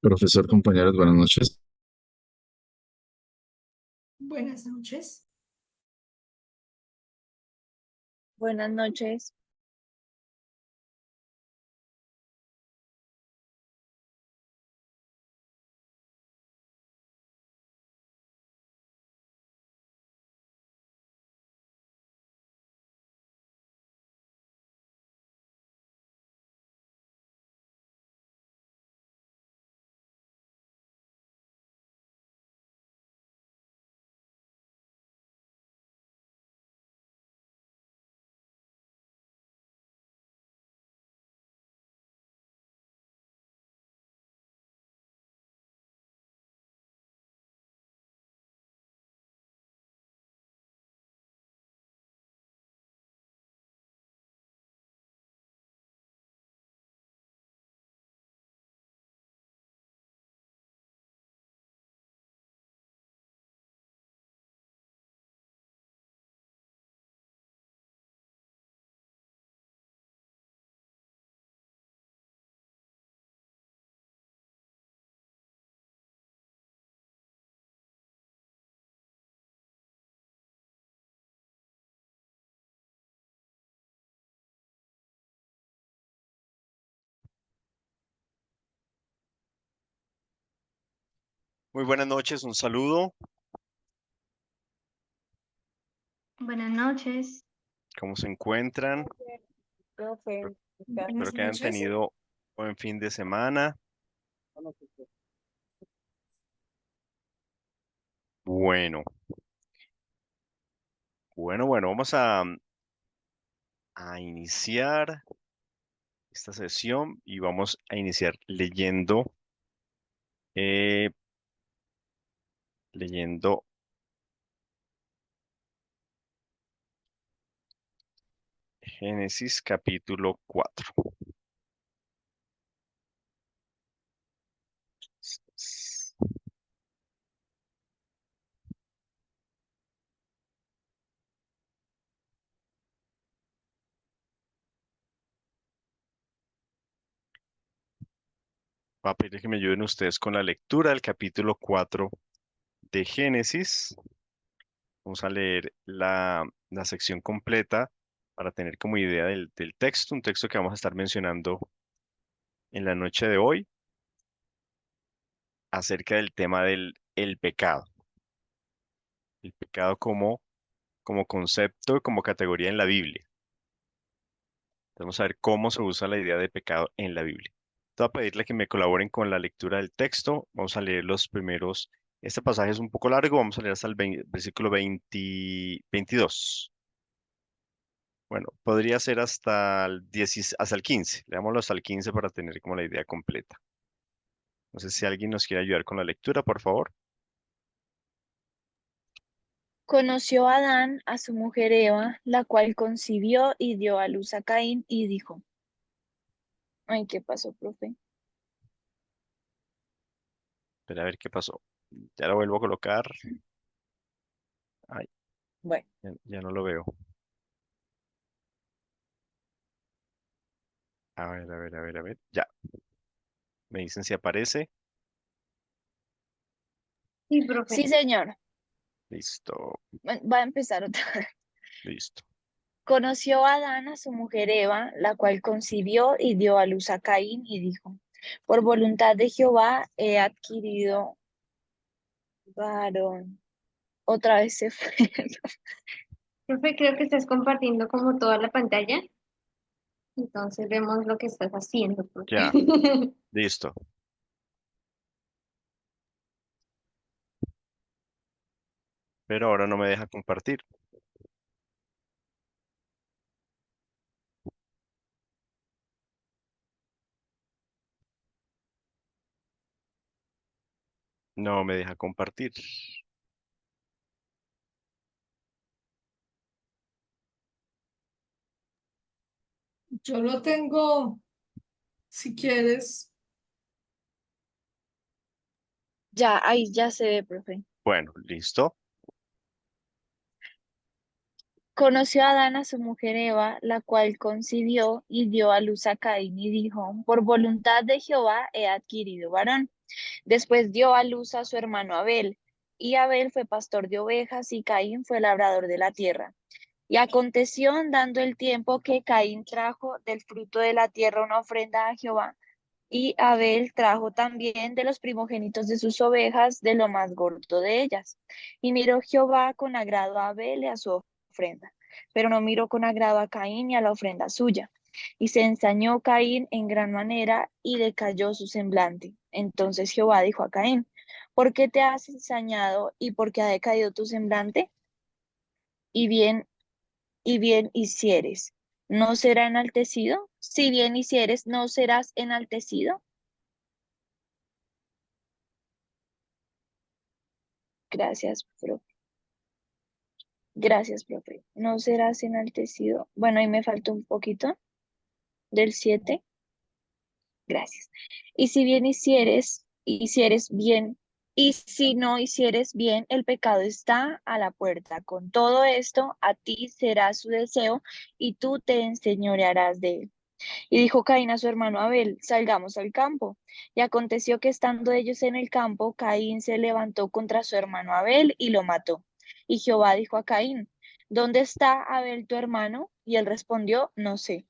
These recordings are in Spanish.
Profesor, compañeros, buenas noches. Buenas noches. Buenas noches. Muy buenas noches, un saludo. Buenas noches. ¿Cómo se encuentran? Profe, Espero Buenas que hayan noches. tenido buen fin de semana. Bueno, bueno, vamos a iniciar esta sesión y vamos a iniciar eh, leyendo Génesis capítulo 4. Voy a pedir que me ayuden ustedes con la lectura del capítulo 4 de Génesis. Vamos a leer la sección completa para tener como idea del texto, un texto que vamos a estar mencionando en la noche de hoy acerca del tema del el pecado. El pecado como concepto, como categoría en la Biblia. Vamos a ver cómo se usa la idea de pecado en la Biblia. Te voy a pedirle que me colaboren con la lectura del texto. Vamos a leer los primeros. Este pasaje es un poco largo, vamos a leer hasta el versículo 22. Bueno, podría ser hasta el 10, hasta el 15. Leámoslo hasta el 15 para tener como la idea completa. No sé si alguien nos quiere ayudar con la lectura, por favor. conoció Adán a su mujer Eva, la cual concibió y dio a luz a Caín y dijo, ay, ¿qué pasó, profe? Espera a ver qué pasó. Ya lo vuelvo a colocar. Ay, Bueno, ya no lo veo. A ver. Ya, me dicen si aparece. Sí, profe. sí, señor. Listo, Bueno, va a empezar otra vez. listo. Conoció Adán a su mujer Eva, la cual concibió y dio a luz a Caín y dijo, por voluntad de Jehová he adquirido varón. Otra vez se fue. Profe, creo que estás compartiendo como toda la pantalla. Entonces vemos lo que estás haciendo, profe. Ya, listo. Pero ahora no me deja compartir. No me deja compartir. Yo lo tengo, si quieres. Ya, ahí ya se ve, profe. Bueno, listo. Conoció a Adán a su mujer Eva, la cual concibió y dio a luz a Caín y dijo, por voluntad de Jehová he adquirido varón. Después dio a luz a su hermano Abel, y Abel fue pastor de ovejas y Caín fue labrador de la tierra. Y aconteció andando el tiempo que Caín trajo del fruto de la tierra una ofrenda a Jehová, y Abel trajo también de los primogénitos de sus ovejas, de lo más gordo de ellas. Y miró Jehová con agrado a Abel y a su ofrenda, pero no miró con agrado a Caín y a la ofrenda suya. Y se ensañó Caín en gran manera y decayó su semblante. Entonces Jehová dijo a Caín: ¿Por qué te has ensañado y por qué ha decaído tu semblante? Y bien hicieres, ¿no será enaltecido? Si bien hicieres, ¿no serás enaltecido? Gracias, profe. Gracias, profe. ¿No serás enaltecido? Bueno, ahí me falta un poquito del 7. Gracias. Y si bien hicieres bien, y si no hicieres bien, el pecado está a la puerta. Con todo esto, a ti será su deseo y tú te enseñorearás de él. Y dijo Caín a su hermano Abel: Salgamos al campo. Y aconteció que estando ellos en el campo, Caín se levantó contra su hermano Abel y lo mató. Y Jehová dijo a Caín: ¿Dónde está Abel tu hermano? Y él respondió: No sé.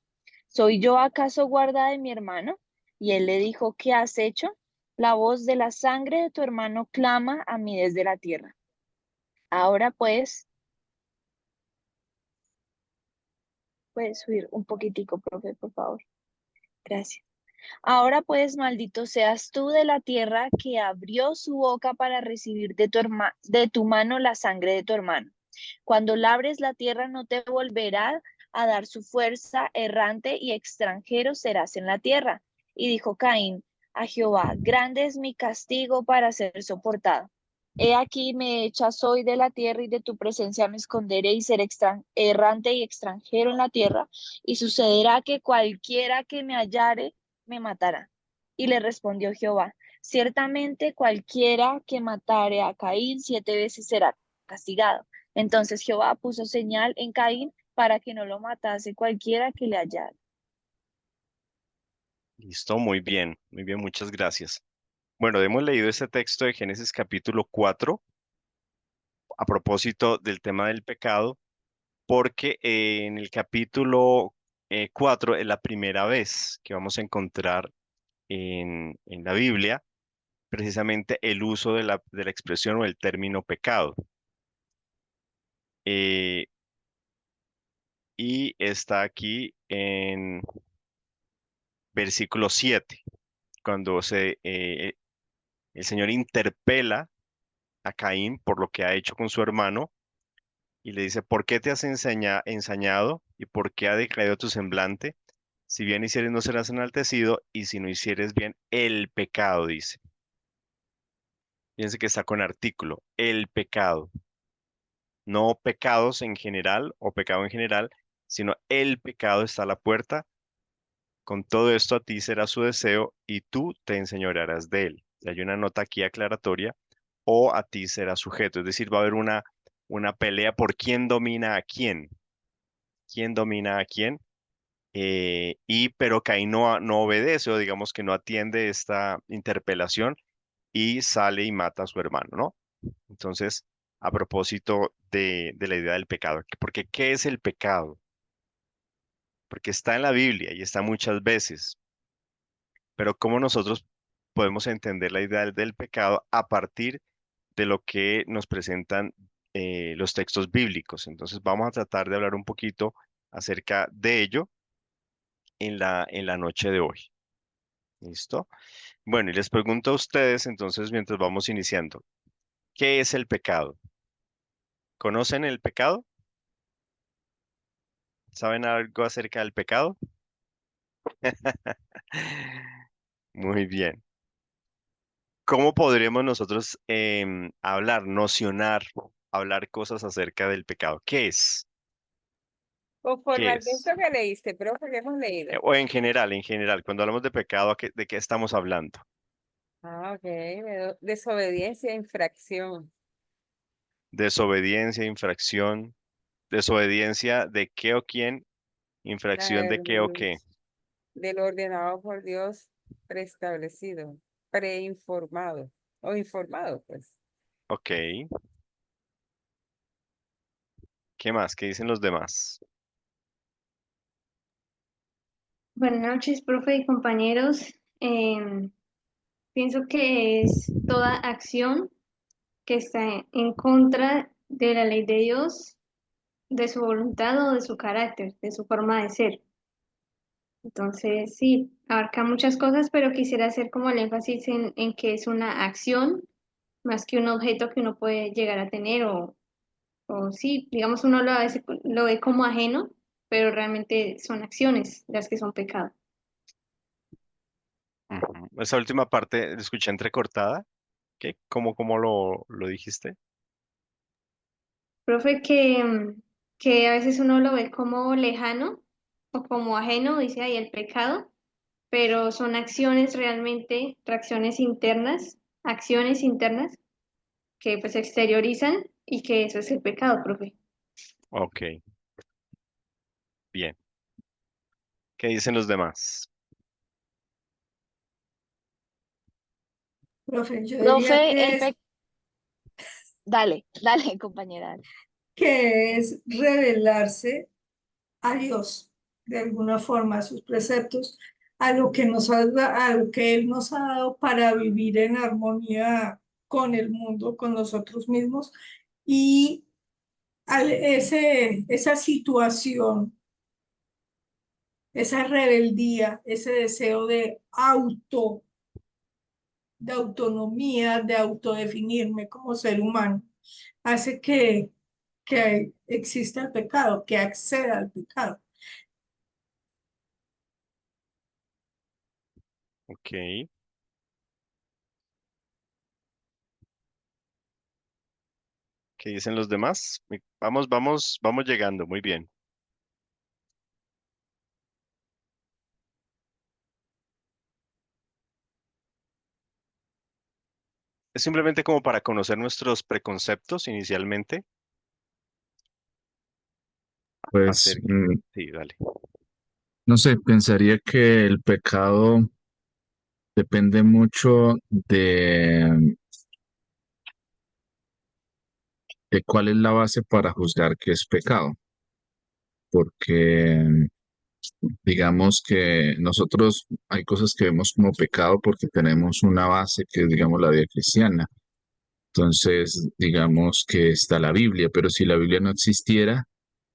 ¿Soy yo acaso guarda de mi hermano? Y él le dijo: ¿Qué has hecho? La voz de la sangre de tu hermano clama a mí desde la tierra. Ahora pues, puedes subir un poquitico, profe, por favor. Gracias. Ahora pues, maldito seas tú de la tierra que abrió su boca para recibir de tu mano la sangre de tu hermano. Cuando labres la tierra no te volverá a dar su fuerza, errante y extranjero serás en la tierra. Y dijo Caín a Jehová: Grande es mi castigo para ser soportado. He aquí me echas hoy de la tierra y de tu presencia me esconderé y seré errante y extranjero en la tierra. Y sucederá que cualquiera que me hallare me matará. Y le respondió Jehová: Ciertamente cualquiera que matare a Caín 7 veces será castigado. Entonces Jehová puso señal en Caín para que no lo matase cualquiera que le hallara. Listo, muy bien, muchas gracias. Bueno, hemos leído este texto de Génesis capítulo 4 a propósito del tema del pecado, porque en el capítulo 4 es la primera vez que vamos a encontrar en la Biblia precisamente el uso de la expresión o el término pecado. Eh, y está aquí en versículo 7 cuando el Señor interpela a Caín por lo que ha hecho con su hermano y le dice: ¿Por qué te has ensañado y por qué ha decaído tu semblante? Si bien hicieres, no serás enaltecido, y si no hicieres bien, el pecado, dice. Fíjense que está con artículo, el pecado. No pecados en general o pecado en general, sino el pecado está a la puerta. Con todo esto a ti será su deseo y tú te enseñorearás de él. Y hay una nota aquí aclaratoria: o a ti será sujeto. Es decir, va a haber una pelea por quién domina a quién. ¿Quién domina a quién? Pero Caín no obedece, o digamos que no atiende esta interpelación y sale y mata a su hermano, ¿no? Entonces, a propósito de la idea del pecado, porque ¿qué es el pecado? Porque está en la Biblia y está muchas veces, pero ¿cómo nosotros podemos entender la idea del pecado a partir de lo que nos presentan los textos bíblicos? Entonces, vamos a tratar de hablar un poquito acerca de ello en la noche de hoy. ¿Listo? Bueno, y les pregunto a ustedes entonces mientras vamos iniciando, ¿qué es el pecado? ¿Conocen el pecado? ¿Saben algo acerca del pecado? Muy bien. ¿Cómo podríamos nosotros hablar, nocionar, hablar cosas acerca del pecado? ¿Qué es? Conforme ¿Qué al es? texto que leíste, pero que hemos leído. O en general, cuando hablamos de pecado, ¿de qué estamos hablando? Ah, ok. Desobediencia, infracción. Desobediencia, infracción, desobediencia de qué o quién, infracción de qué o del, qué. del ordenado por Dios preestablecido. preinformado o informado, pues. Ok. ¿Qué más? ¿Qué dicen los demás? Buenas noches, profe y compañeros. Pienso que es toda acción que está en contra de la ley de Dios, de su voluntad o de su carácter, de su forma de ser. Entonces, sí, abarca muchas cosas, pero quisiera hacer como el énfasis en que es una acción más que un objeto que uno puede llegar a tener o sí, digamos uno lo, a veces lo ve como ajeno, pero realmente son acciones las que son pecado. Ujú. Esa última parte la escuché entrecortada. ¿Qué? ¿Cómo lo dijiste? Profe, que a veces uno lo ve como lejano o como ajeno, dice ahí el pecado, pero son acciones realmente, acciones internas que pues se exteriorizan y que eso es el pecado, profe. Ok, bien. ¿Qué dicen los demás? Profe, yo diría Profe, dale, dale, compañera. que es revelarse a Dios, de alguna forma, a sus preceptos, a lo que Él nos ha dado para vivir en armonía con el mundo, con nosotros mismos, y esa situación, esa rebeldía, ese deseo de autonomía, de autodefinirme como ser humano, hace que exista el pecado, que acceda al pecado. Ok. ¿Qué dicen los demás? Vamos llegando. Muy bien. Es simplemente como para conocer nuestros preconceptos inicialmente. Pues, Hacer, sí, dale. no sé, pensaría que el pecado depende mucho de cuál es la base para juzgar que es pecado, porque digamos que nosotros hay cosas que vemos como pecado porque tenemos una base que es, digamos, la vida cristiana. Entonces, digamos que está la Biblia, pero si la Biblia no existiera,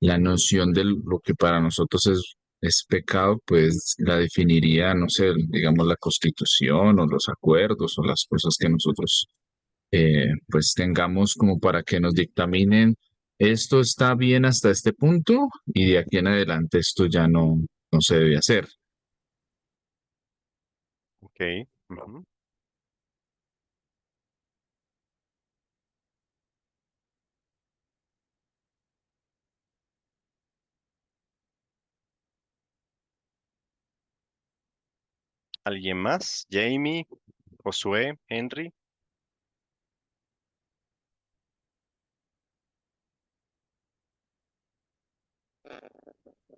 la noción de lo que para nosotros es pecado, pues la definiría, no sé, digamos, la Constitución o los acuerdos o las cosas que nosotros pues tengamos como para que nos dictaminen, esto está bien hasta este punto y de aquí en adelante esto ya no se debe hacer. Ok. Ujú. ¿Alguien más? Jamie, Josué, Henry.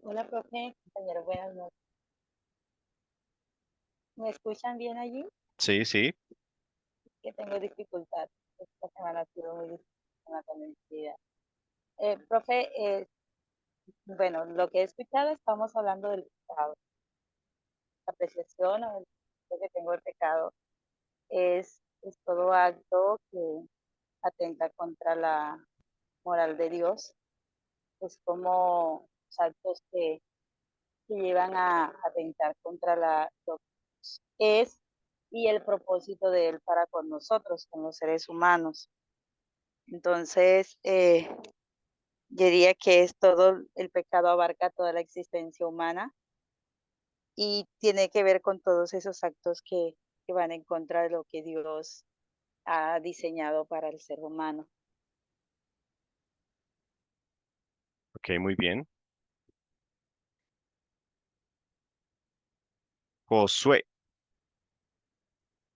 Hola, profe, compañero, buenas noches. ¿Me escuchan bien allí? Sí, sí. Que tengo dificultad. Esta semana ha sido muy difícil con la conectividad. Profe, bueno, lo que he escuchado estamos hablando del pecado. La apreciación o el concepto que tengo del pecado es todo acto que atenta contra la moral de Dios. Es como los actos que llevan a atentar contra lo que es y el propósito de Él para con nosotros, con los seres humanos. Entonces, yo diría que es todo, el pecado abarca toda la existencia humana y tiene que ver con todos esos actos que van en contra de lo que Dios ha diseñado para el ser humano. Ok, muy bien. Josué.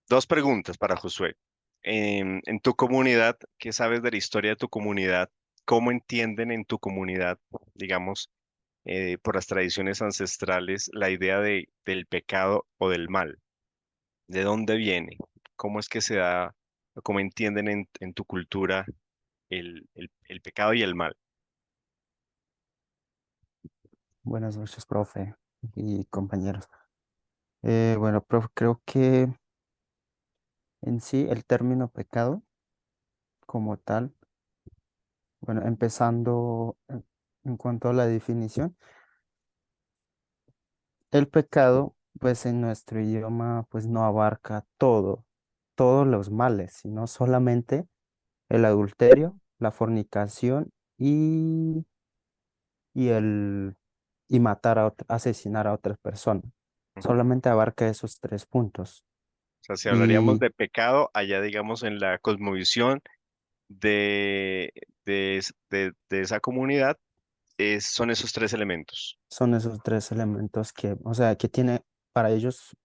Dos preguntas para Josué. En tu comunidad, ¿qué sabes de la historia de tu comunidad? ¿Cómo entienden en tu comunidad, digamos, por las tradiciones ancestrales, la idea del pecado o del mal? ¿De dónde viene? cómo es que se da, o cómo entienden en tu cultura el pecado y el mal. Buenas noches, profe y compañeros. Bueno, profe, creo que en sí el término pecado como tal, bueno, empezando en cuanto a la definición, el pecado, pues en nuestro idioma, pues no abarca todos los males, sino solamente el adulterio, la fornicación y, y el y matar asesinar a otras personas. Ujú. Solamente abarca esos tres puntos. O sea, si hablaríamos Y de pecado, allá digamos en la cosmovisión de esa comunidad, son esos tres elementos. son esos tres elementos que, o sea, que tiene, para ellos,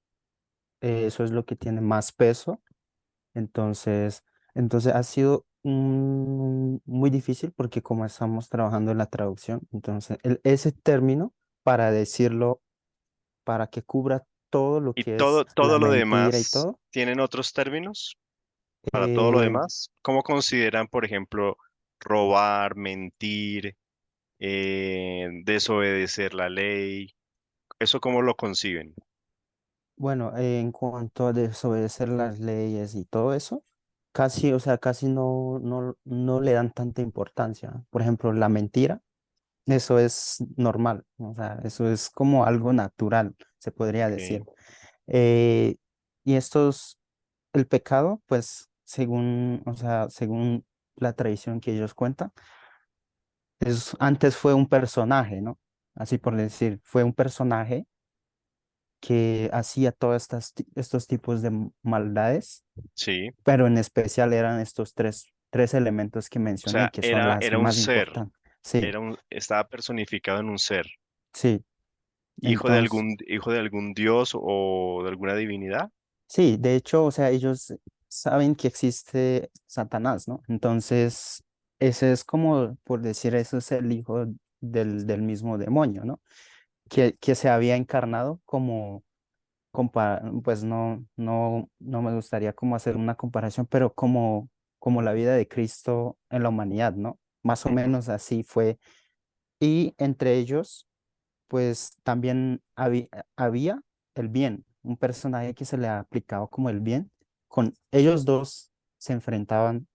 eso es lo que tiene más peso. Entonces, entonces ha sido muy difícil porque como estamos trabajando en la traducción, entonces ese término, para decirlo, para que cubra todo lo Y que es la todo lo mentira y demás, todo, ¿tienen otros términos para todo lo eh, demás? ¿Cómo consideran, por ejemplo, robar, mentir, desobedecer la ley? ¿Eso cómo lo conciben? bueno, en cuanto a desobedecer las leyes y todo eso, casi, o sea, casi no le dan tanta importancia. Por ejemplo, la mentira, eso es normal, o sea, eso es como algo natural, se podría Ok, decir. Eh, y el pecado, pues, según, o sea, según la tradición que ellos cuentan, antes fue un personaje, ¿no? Así por decir, fue un personaje que hacía todos estos tipos de maldades, sí. pero en especial eran estos tres elementos que O mencioné, sea, que son las era un más ser, importantes. Sí, estaba personificado en un ser, sí. Entonces, hijo de algún dios o de alguna divinidad. sí, de hecho, o sea, ellos saben que existe Satanás, ¿no? Entonces, ese es como, por decir, eso es el hijo del mismo demonio, ¿no? Que se había encarnado como pues no me gustaría como hacer una comparación, pero como la vida de Cristo en la humanidad, ¿no? Más o Ujú, menos así fue. Y entre ellos, pues también había el bien, un personaje que se le ha aplicado como el bien. Con ellos dos se enfrentaban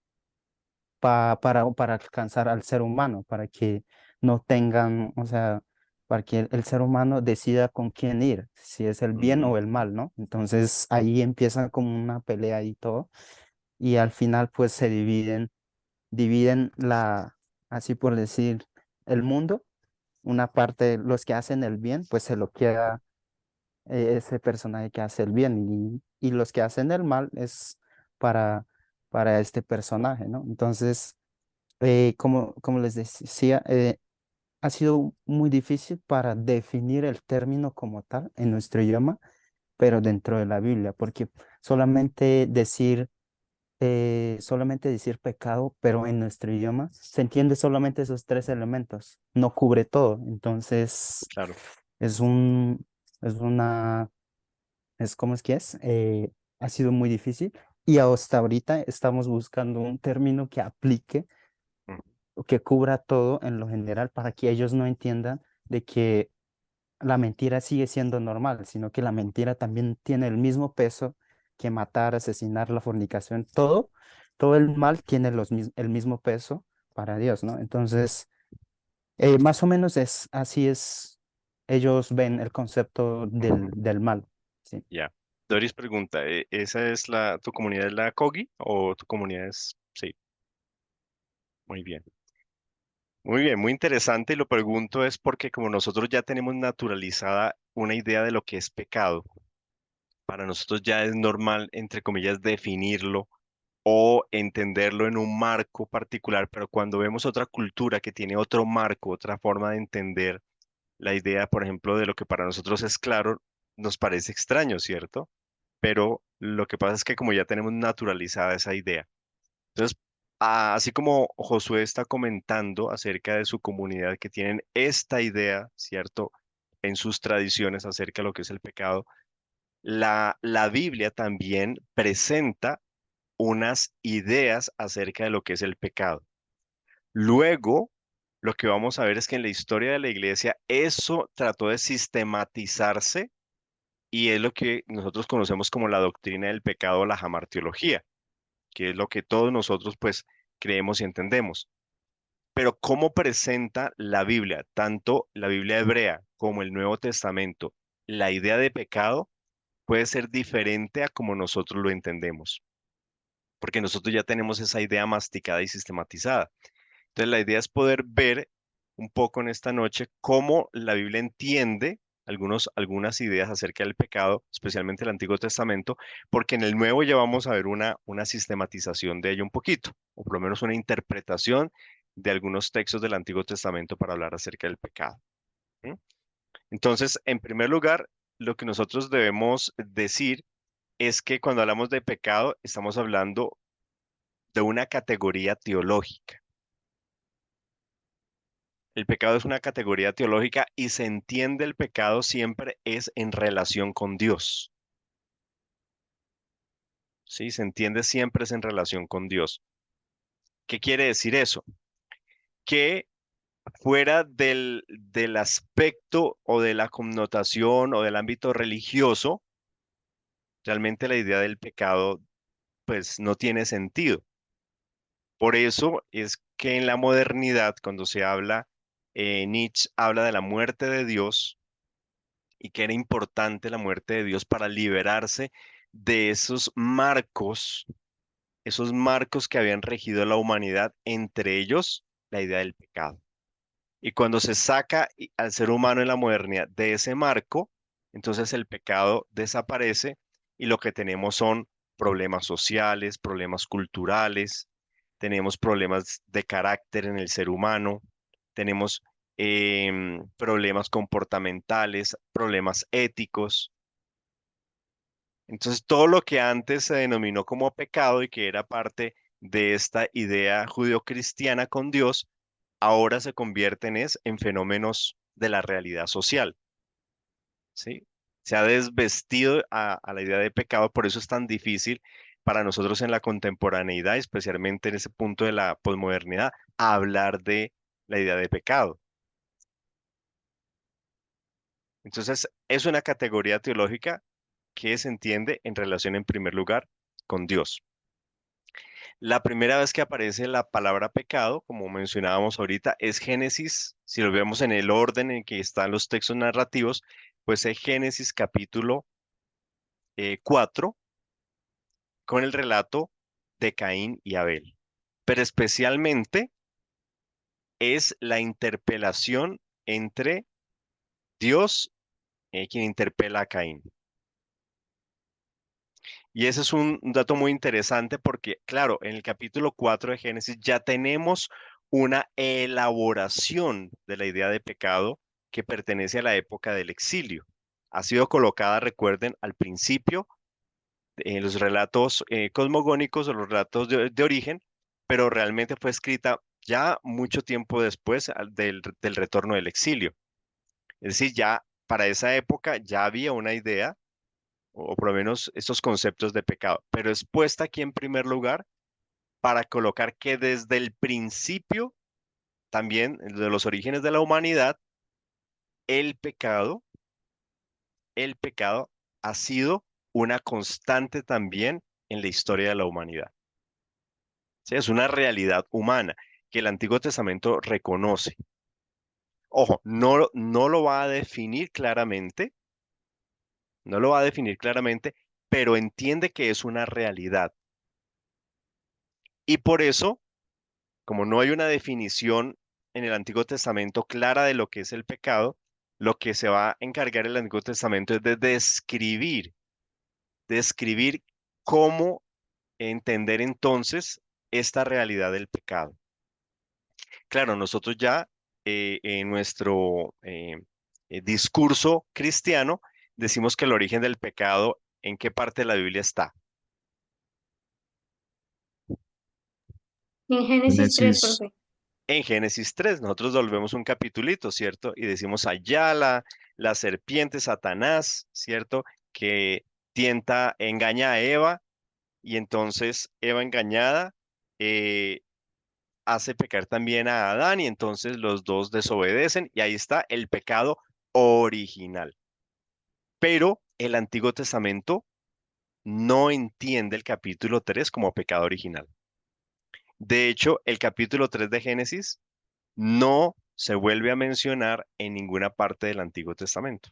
para alcanzar al ser humano, para que no tengan, o sea, para que el ser humano decida con quién ir, si es el bien ujú. o el mal, ¿no? Entonces ahí empieza como una pelea y todo, y al final pues se dividen así por decir, el mundo. Una parte, los que hacen el bien, pues se lo queda ese personaje que hace el bien, y los que hacen el mal es para, para este personaje, ¿no? Entonces, como les decía, ha sido muy difícil para definir el término como tal en nuestro idioma, pero dentro de la Biblia, porque solamente decir pecado, pero en nuestro idioma se entiende solamente esos tres elementos, no cubre todo. Entonces, Claro. es un, es una, es como es que es, ha sido muy difícil y hasta ahorita estamos buscando un término que aplique Ujú. o que cubra todo en lo general para que ellos no entiendan de que la mentira sigue siendo normal, sino que la mentira también tiene el mismo peso que matar, asesinar, la fornicación, todo el mal tiene el mismo peso para Dios, ¿no? Entonces, más o menos así es, ellos ven el concepto del mal, ¿sí? Ya. Doris pregunta, ¿esa es tu comunidad es la Kogi o tu comunidad es? Sí, muy bien. Muy bien, muy interesante. Y lo pregunto es porque como nosotros ya tenemos naturalizada una idea de lo que es pecado, para nosotros ya es normal, entre comillas, definirlo o entenderlo en un marco particular, pero cuando vemos otra cultura que tiene otro marco, otra forma de entender la idea, por ejemplo, de lo que para nosotros es claro, nos parece extraño, ¿cierto? Pero lo que pasa es que como ya tenemos naturalizada esa idea. Entonces, así como Josué está comentando acerca de su comunidad que tienen esta idea, ¿cierto? En sus tradiciones acerca de lo que es el pecado, la Biblia también presenta unas ideas acerca de lo que es el pecado. Luego, lo que vamos a ver es que en la historia de la iglesia eso trató de sistematizarse y es lo que nosotros conocemos como la doctrina del pecado o la jamartiología, que es lo que todos nosotros pues creemos y entendemos. Pero ¿cómo presenta la Biblia, tanto la Biblia hebrea como el Nuevo Testamento, la idea de pecado? Puede ser diferente a como nosotros lo entendemos, porque nosotros ya tenemos esa idea masticada y sistematizada. Entonces, la idea es poder ver un poco en esta noche cómo la Biblia entiende algunas ideas acerca del pecado, especialmente el Antiguo Testamento, porque en el Nuevo ya vamos a ver una sistematización de ello un poquito, o por lo menos una interpretación de algunos textos del Antiguo Testamento para hablar acerca del pecado. ¿Mm? Entonces, en primer lugar, lo que nosotros debemos decir es que cuando hablamos de pecado, estamos hablando de una categoría teológica. El pecado es una categoría teológica y se entiende el pecado siempre es en relación con Dios. Sí, se entiende siempre es en relación con Dios. ¿Qué quiere decir eso? Que fuera del aspecto o de la connotación o del ámbito religioso, realmente la idea del pecado pues no tiene sentido. Por eso es que en la modernidad, cuando se habla, Nietzsche habla de la muerte de Dios y que era importante la muerte de Dios para liberarse de esos marcos que habían regido la humanidad, entre ellos la idea del pecado. Y cuando se saca al ser humano en la modernidad de ese marco, entonces el pecado desaparece y lo que tenemos son problemas sociales, problemas culturales, tenemos problemas de carácter en el ser humano, tenemos problemas comportamentales, problemas éticos. Entonces, todo lo que antes se denominó como pecado y que era parte de esta idea judeocristiana con Dios, ahora se convierten en fenómenos de la realidad social, ¿sí? Se ha desvestido a la idea de pecado, por eso es tan difícil para nosotros en la contemporaneidad, especialmente en ese punto de la posmodernidad, hablar de la idea de pecado. Entonces, es una categoría teológica que se entiende en relación, en primer lugar, con Dios. La primera vez que aparece la palabra pecado, como mencionábamos ahorita, es Génesis. Si lo vemos en el orden en que están los textos narrativos, pues es Génesis capítulo 4 con el relato de Caín y Abel. Pero especialmente es la interpelación entre Dios, quien interpela a Caín. Y ese es un dato muy interesante porque, claro, en el capítulo 4 de Génesis ya tenemos una elaboración de la idea de pecado que pertenece a la época del exilio. Ha sido colocada, recuerden, al principio en los relatos cosmogónicos o los relatos de origen, pero realmente fue escrita ya mucho tiempo después del retorno del exilio. Es decir, ya para esa época ya había una idea o por lo menos estos conceptos de pecado, pero es puesta aquí en primer lugar para colocar que desde el principio, también de los orígenes de la humanidad, el pecado, el pecado ha sido una constante también en la historia de la humanidad. ¿Sí? Es una realidad humana que el Antiguo Testamento reconoce. Ojo, no lo va a definir claramente, no lo va a definir claramente, pero entiende que es una realidad. Y por eso como no hay una definición en el Antiguo Testamento clara de lo que es el pecado, lo que se va a encargar el Antiguo Testamento es de describir cómo entender entonces esta realidad del pecado. Claro, nosotros ya en nuestro discurso cristiano decimos que el origen del pecado, ¿en qué parte de la Biblia está? En Génesis 3, Génesis, profe. En Génesis 3, nosotros volvemos un capitulito, ¿cierto? Y decimos allá la serpiente, Satanás, ¿cierto? Que engaña a Eva y entonces Eva engañada hace pecar también a Adán y entonces los dos desobedecen y ahí está el pecado original. Pero el Antiguo Testamento no entiende el capítulo 3 como pecado original. De hecho, el capítulo 3 de Génesis no se vuelve a mencionar en ninguna parte del Antiguo Testamento.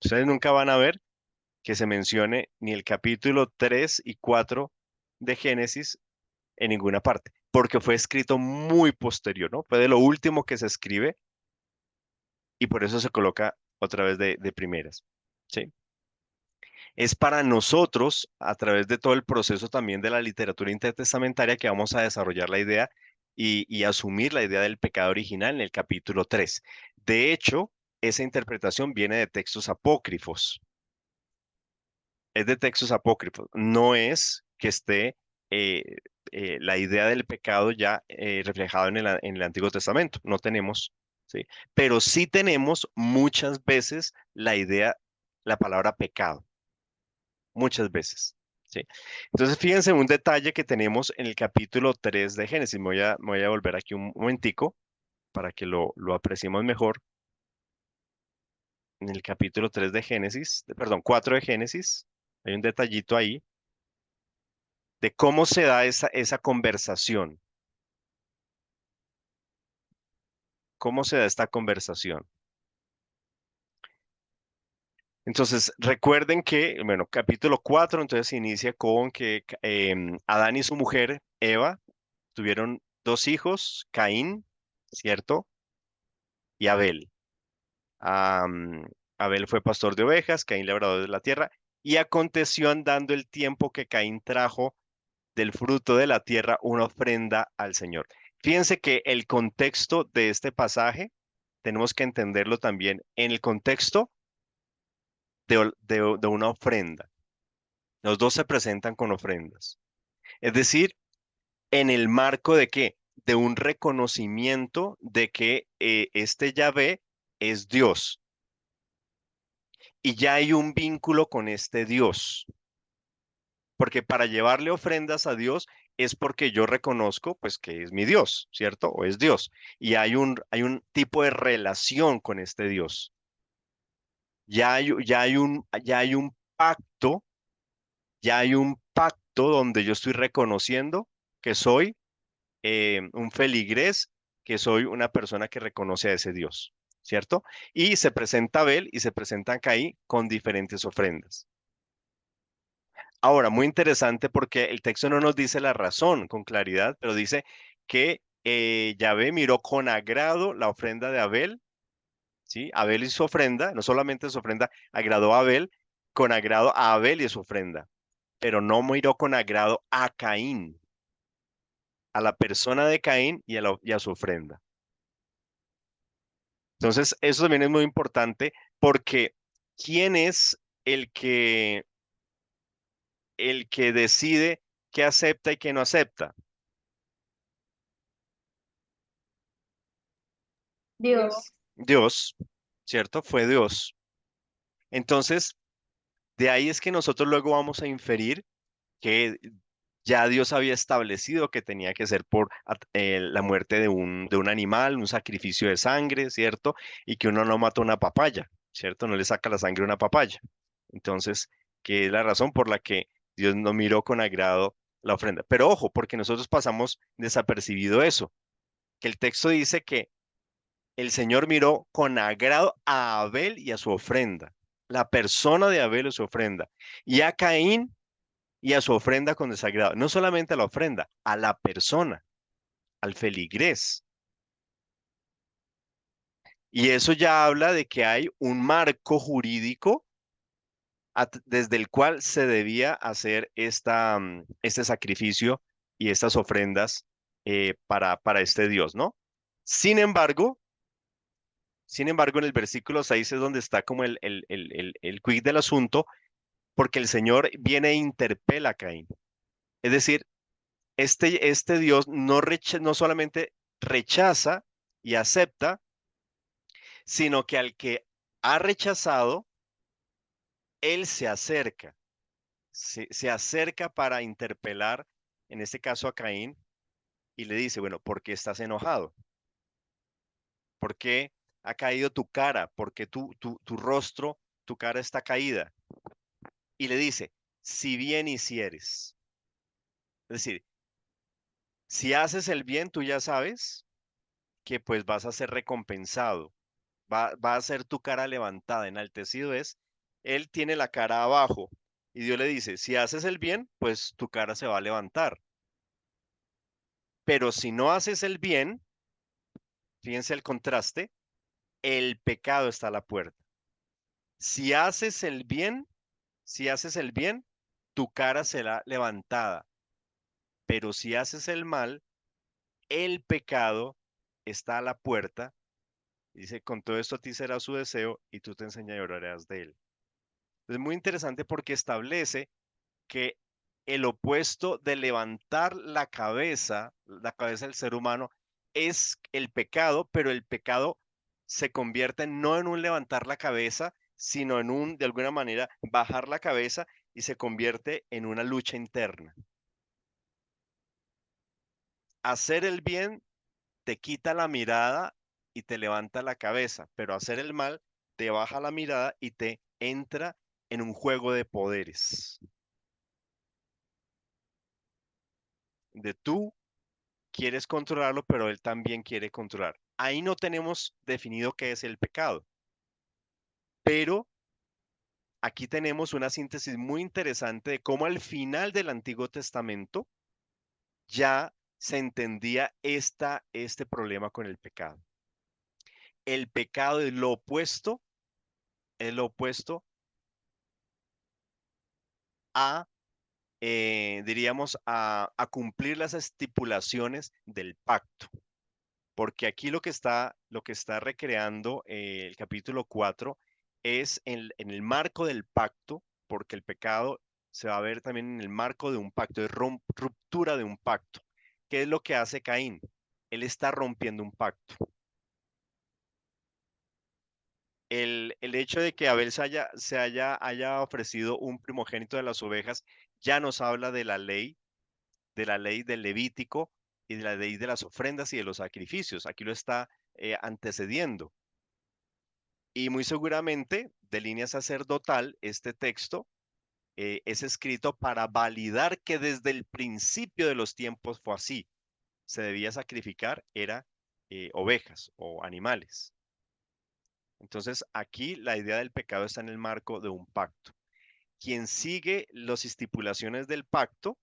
Ustedes nunca van a ver que se mencione ni el capítulo 3 y 4 de Génesis en ninguna parte, porque fue escrito muy posterior, ¿no? Fue de lo último que se escribe y por eso se coloca otra vez de primeras, ¿sí? Es para nosotros, a través de todo el proceso también de la literatura intertestamentaria, que vamos a desarrollar la idea y asumir la idea del pecado original en el capítulo 3. De hecho, esa interpretación viene de textos apócrifos. Es de textos apócrifos. No es que esté eh, la idea del pecado ya reflejado en el Antiguo Testamento. No tenemos, ¿sí? Pero sí tenemos muchas veces la idea, la palabra pecado. Muchas veces, ¿sí? Entonces, fíjense un detalle que tenemos en el capítulo 3 de Génesis. Me voy a volver aquí un momentico para que lo apreciemos mejor. En el capítulo 3 de Génesis, perdón, 4 de Génesis, hay un detallito ahí de cómo se da esa conversación. ¿Cómo se da esta conversación? Entonces, recuerden que, bueno, capítulo 4, entonces inicia con que Adán y su mujer, Eva, tuvieron dos hijos, Caín, ¿cierto? Y Abel. Am, Abel fue pastor de ovejas, Caín labrador de la tierra, y aconteció andando el tiempo que Caín trajo del fruto de la tierra una ofrenda al Señor. Fíjense que el contexto de este pasaje tenemos que entenderlo también en el contexto de una ofrenda. Los dos se presentan con ofrendas. Es decir, en el marco de qué? De un reconocimiento de que este Yahvé es Dios y ya hay un vínculo con este Dios. Porque para llevarle ofrendas a Dios es porque yo reconozco pues que es mi Dios, ¿cierto? O es Dios. Y hay un tipo de relación con este Dios. Ya hay un pacto, ya hay un pacto donde yo estoy reconociendo que soy un feligrés, que soy una persona que reconoce a ese Dios, ¿cierto? Y se presenta Abel y se presenta Caín con diferentes ofrendas. Ahora, muy interesante porque el texto no nos dice la razón con claridad, pero dice que Yahvé miró con agrado la ofrenda de Abel, ¿sí? Abel y su ofrenda, no solamente su ofrenda, agradó a Abel, con agrado a Abel y su ofrenda, pero no miró con agrado a Caín, a la persona de Caín y a su ofrenda. Entonces, eso también es muy importante porque ¿quién es el que decide qué acepta y qué no acepta? Dios. Dios, ¿cierto? Fue Dios. Entonces, de ahí es que nosotros luego vamos a inferir que ya Dios había establecido que tenía que ser por la muerte de un animal, un sacrificio de sangre, ¿cierto? Y que uno no mata una papaya, ¿cierto? No le saca la sangre a una papaya. Entonces, que es la razón por la que Dios no miró con agrado la ofrenda. Pero ojo, porque nosotros pasamos desapercibido eso, que el texto dice que el Señor miró con agrado a Abel y a su ofrenda, la persona de Abel y su ofrenda, y a Caín y a su ofrenda con desagrado. No solamente a la ofrenda, a la persona, al feligrés. Y eso ya habla de que hay un marco jurídico desde el cual se debía hacer este sacrificio y estas ofrendas para este Dios, ¿no? Sin embargo, en el versículo 6 es donde está como el quick del asunto, porque el Señor viene e interpela a Caín. Es decir, este Dios no solamente rechaza y acepta, sino que ha rechazado, él se acerca, se acerca para interpelar, en este caso a Caín, y le dice, bueno, ¿por qué estás enojado? ¿Por qué ha caído tu cara? ¿Por qué tu rostro, tu cara está caída? Y le dice, si bien hicieres. Es decir, si haces el bien, tú ya sabes que pues vas a ser recompensado. Va a ser tu cara levantada, enaltecido es. Él tiene la cara abajo y Dios le dice, si haces el bien, pues tu cara se va a levantar. Pero si no haces el bien, fíjense el contraste, el pecado está a la puerta. Si haces el bien, si haces el bien, tu cara será levantada. Pero si haces el mal, el pecado está a la puerta. Dice, con todo esto a ti será su deseo y tú te enseñorearás de él. Es muy interesante porque establece que el opuesto de levantar la cabeza del ser humano, es el pecado, pero el pecado se convierte no en un levantar la cabeza, sino en un, de alguna manera, bajar la cabeza y se convierte en una lucha interna. Hacer el bien te quita la mirada y te levanta la cabeza, pero hacer el mal te baja la mirada y te entra en un juego de poderes. De tú quieres controlarlo, pero él también quiere controlar. Ahí no tenemos definido qué es el pecado, pero aquí tenemos una síntesis muy interesante de cómo al final del Antiguo Testamento ya se entendía este problema con el pecado. El pecado es lo opuesto a, diríamos, a cumplir las estipulaciones del pacto. Porque aquí lo que está recreando el capítulo 4 es en el marco del pacto, porque el pecado se va a ver también en el marco de un pacto, de ruptura de un pacto. ¿Qué es lo que hace Caín? Él está rompiendo un pacto. El hecho de que Abel haya ofrecido un primogénito de las ovejas ya nos habla de la ley del Levítico y de la ley de las ofrendas y de los sacrificios. Aquí lo está antecediendo. Y muy seguramente, de línea sacerdotal, este texto es escrito para validar que desde el principio de los tiempos fue así. Se debía sacrificar, era ovejas o animales. Entonces, aquí la idea del pecado está en el marco de un pacto. Quien sigue las estipulaciones del pacto,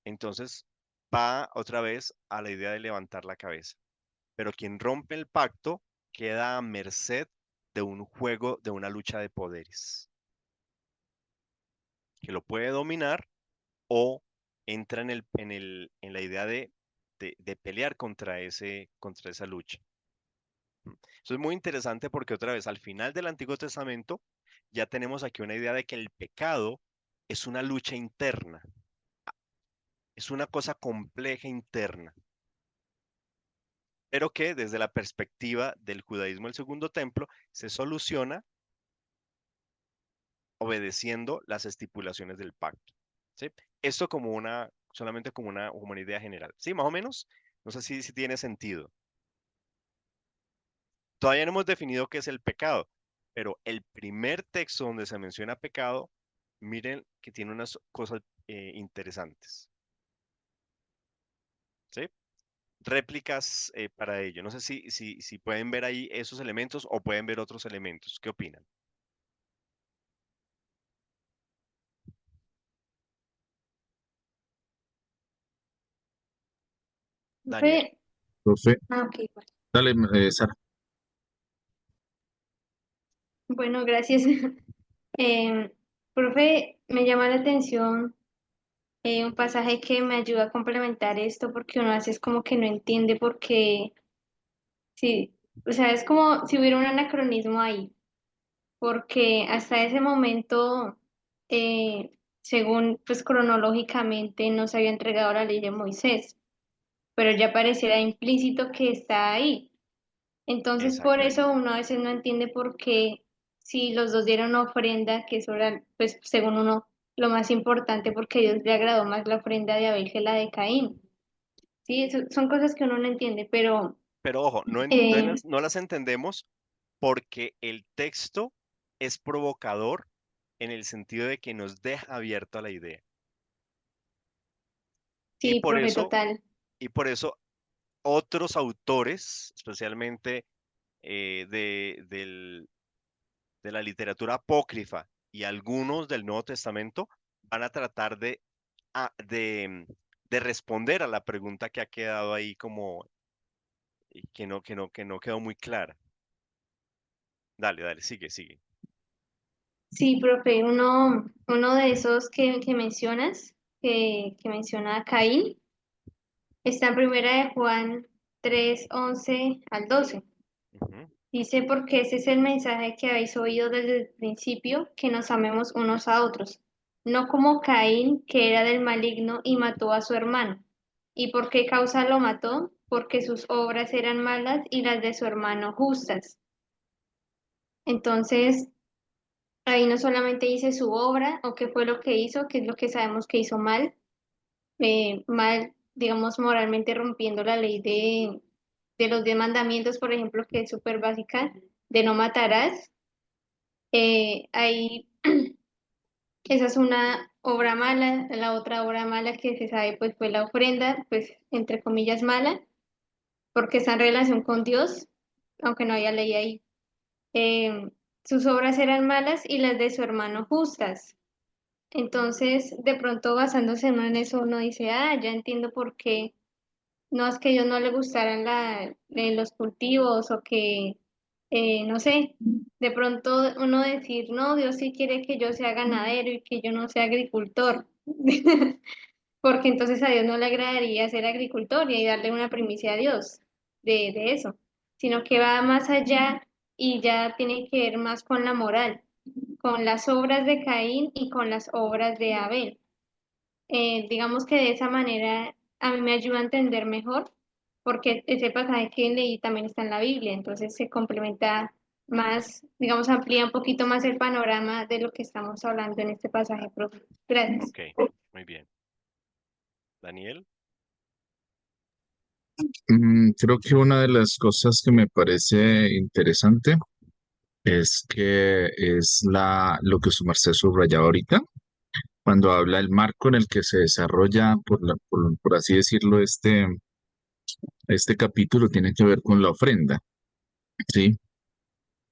entonces va otra vez a la idea de levantar la cabeza. Pero quien rompe el pacto queda a merced de un juego, de una lucha de poderes, que lo puede dominar o entra en la idea de pelear contra esa lucha. Eso es muy interesante porque otra vez al final del Antiguo Testamento ya tenemos aquí una idea de que el pecado es una lucha interna, es una cosa compleja interna, pero que desde la perspectiva del judaísmo del Segundo Templo se soluciona obedeciendo las estipulaciones del pacto. ¿Sí? Esto solamente como una idea general. ¿Sí? Más o menos. No sé si tiene sentido. Todavía no hemos definido qué es el pecado, pero el primer texto donde se menciona pecado, miren que tiene unas cosas interesantes. ¿Sí? Réplicas para ello. No sé si pueden ver ahí esos elementos o pueden ver otros elementos. ¿Qué opinan? Daniel. Profe, Profe, ok, bueno. dale, Sara. Bueno, gracias. Em, Profe, me llama la atención un pasaje que me ayuda a complementar esto porque uno a veces como que no entiende por qué, sí, o sea, es como si hubiera un anacronismo ahí, porque hasta ese momento, según pues cronológicamente, no se había entregado la ley de Moisés, pero ya pareciera implícito que está ahí. Entonces, por Exactamente. eso uno a veces no entiende por qué, si los dos dieron ofrenda, que eso era, pues, según uno, lo más importante, porque a Dios le agradó más la ofrenda de Abel que la de Caín. Sí, son cosas que uno no entiende, pero Pero ojo, eh, no las entendemos porque el texto es provocador en el sentido de que nos deja abierto a la idea. Y sí, por profe, eso, total. y por eso otros autores, especialmente de la literatura apócrifa y algunos del Nuevo Testamento, van a tratar ah, de, de responder a la pregunta que ha quedado ahí como que no quedó muy clara. Dale, dale, sigue, sigue. Sí, profe, uno de esos que mencionas, que menciona Caín, está en primera de Juan 3:11 al 12. Ujú. Dice, porque ese es el mensaje que habéis oído desde el principio, que nos amemos unos a otros, no como Caín, que era del maligno y mató a su hermano. ¿Y por qué causa lo mató? Porque sus obras eran malas y las de su hermano justas. Entonces, ahí no solamente dice su obra o qué fue lo que hizo, que es lo que sabemos que hizo mal, mal, digamos, moralmente rompiendo la ley de los 10 mandamientos, por ejemplo, que es súper básica, de no matarás. Ahí esa es una obra mala, la otra obra mala que se sabe pues fue la ofrenda, pues entre comillas mala, porque está en relación con Dios, aunque no haya ley ahí. Eh, Sus obras eran malas y las de su hermano justas. Entonces, de pronto basándose uno en eso, uno dice, ah, ya entiendo por qué. No es que a ellos no les gustaran los cultivos o que, no sé, de pronto uno decir, no, Dios sí quiere que yo sea ganadero y que yo no sea agricultor, porque entonces a Dios no le agradaría ser agricultor y darle una primicia a Dios de eso, sino que va más allá y ya tiene que ver más con la moral, con las obras de Caín y con las obras de Abel. Digamos que de esa manera a mí me ayuda a entender mejor, porque ese pasaje que leí también está en la Biblia, entonces se complementa más, digamos, amplía un poquito más el panorama de lo que estamos hablando en este pasaje, profe. Gracias. Ok, muy bien. Daniel. Creo que una de las cosas que me parece interesante es que es lo que su merced subrayaba ahorita, cuando habla del marco en el que se desarrolla, por así decirlo, este capítulo tiene que ver con la ofrenda, ¿sí?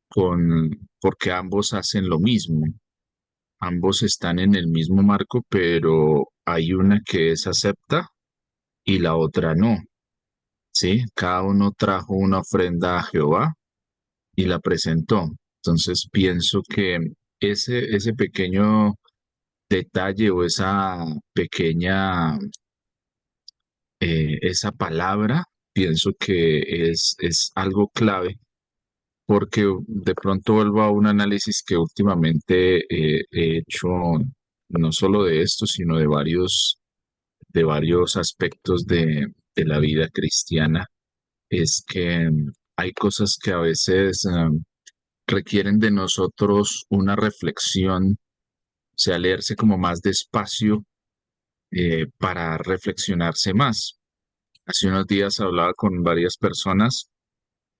Porque ambos hacen lo mismo, ambos están en el mismo marco, pero hay una que es acepta y la otra no, ¿sí? Cada uno trajo una ofrenda a Jehová y la presentó. Entonces pienso que ese pequeño detalle o esa palabra, pienso que es algo clave porque de pronto vuelvo a un análisis que últimamente he hecho no solo de esto, sino de varios aspectos de la vida cristiana, es que hay cosas que a veces requieren de nosotros una reflexión, o sea, leerse como más despacio para reflexionarse más. Hace unos días hablaba con varias personas,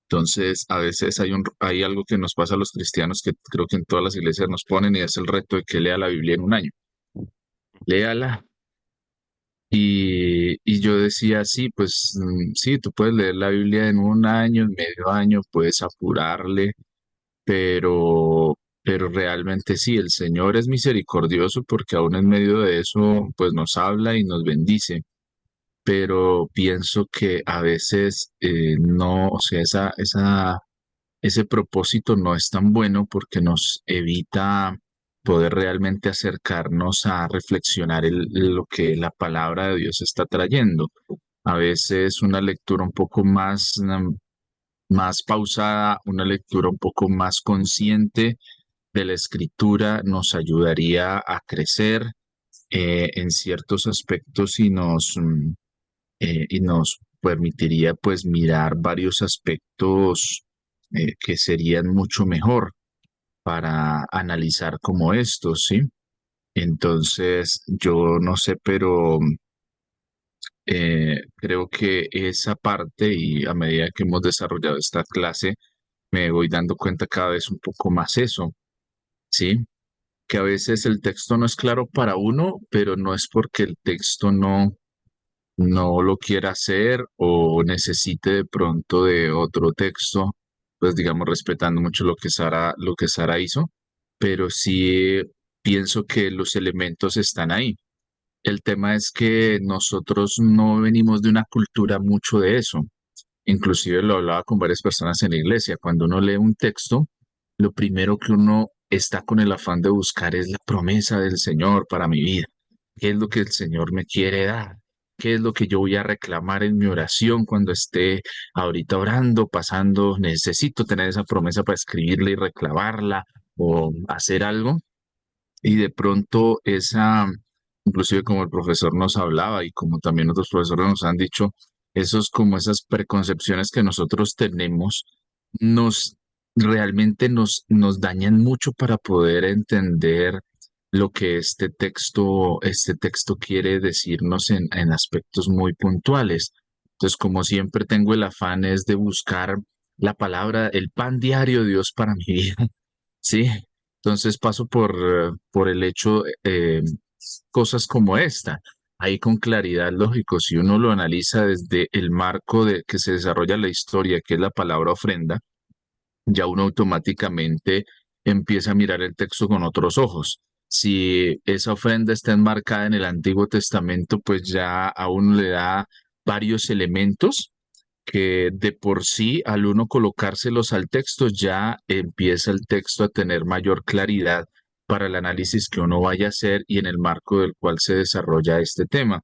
entonces a veces hay algo que nos pasa a los cristianos que creo que en todas las iglesias nos ponen y es el reto de que lea la Biblia en un año. Léala. Y yo decía, sí, pues sí, tú puedes leer la Biblia en un año, en medio año, puedes apurarle, pero, pero realmente sí, el Señor es misericordioso porque aún en medio de eso, pues nos habla y nos bendice. Pero pienso que a veces no, o sea, ese propósito no es tan bueno porque nos evita poder realmente acercarnos a reflexionar lo que la palabra de Dios está trayendo. A veces una lectura un poco más pausada, una lectura un poco más consciente de la escritura nos ayudaría a crecer en ciertos aspectos y nos permitiría pues mirar varios aspectos que serían mucho mejor para analizar como estos, ¿sí? Entonces, yo no sé, pero creo que esa parte y a medida que hemos desarrollado esta clase, me voy dando cuenta cada vez un poco más eso, ¿sí? Que a veces el texto no es claro para uno, pero no es porque el texto no lo quiera hacer o necesite de pronto de otro texto, pues digamos respetando mucho lo que Sara hizo, pero sí pienso que los elementos están ahí. El tema es que nosotros no venimos de una cultura mucho de eso. Inclusive lo hablaba con varias personas en la iglesia. Cuando uno lee un texto, lo primero que uno está con el afán de buscar es la promesa del Señor para mi vida. ¿Qué es lo que el Señor me quiere dar? ¿Qué es lo que yo voy a reclamar en mi oración cuando esté ahorita orando, pasando? Necesito tener esa promesa para escribirla y reclamarla o hacer algo. Y de pronto inclusive como el profesor nos hablaba y como también otros profesores nos han dicho, como esas preconcepciones que nosotros tenemos, nos realmente nos dañan mucho para poder entender lo que este texto quiere decirnos en aspectos muy puntuales. Entonces, como siempre tengo el afán es de buscar la palabra, el pan diario de Dios para mi vida. Sí, entonces paso por el hecho, cosas como esta. Ahí con claridad, lógico, si uno lo analiza desde el marco de que se desarrolla la historia, que es la palabra ofrenda, ya uno automáticamente empieza a mirar el texto con otros ojos. Si esa ofrenda está enmarcada en el Antiguo Testamento, pues ya a uno le da varios elementos que de por sí, al uno colocárselos al texto, ya empieza el texto a tener mayor claridad para el análisis que uno vaya a hacer y en el marco del cual se desarrolla este tema.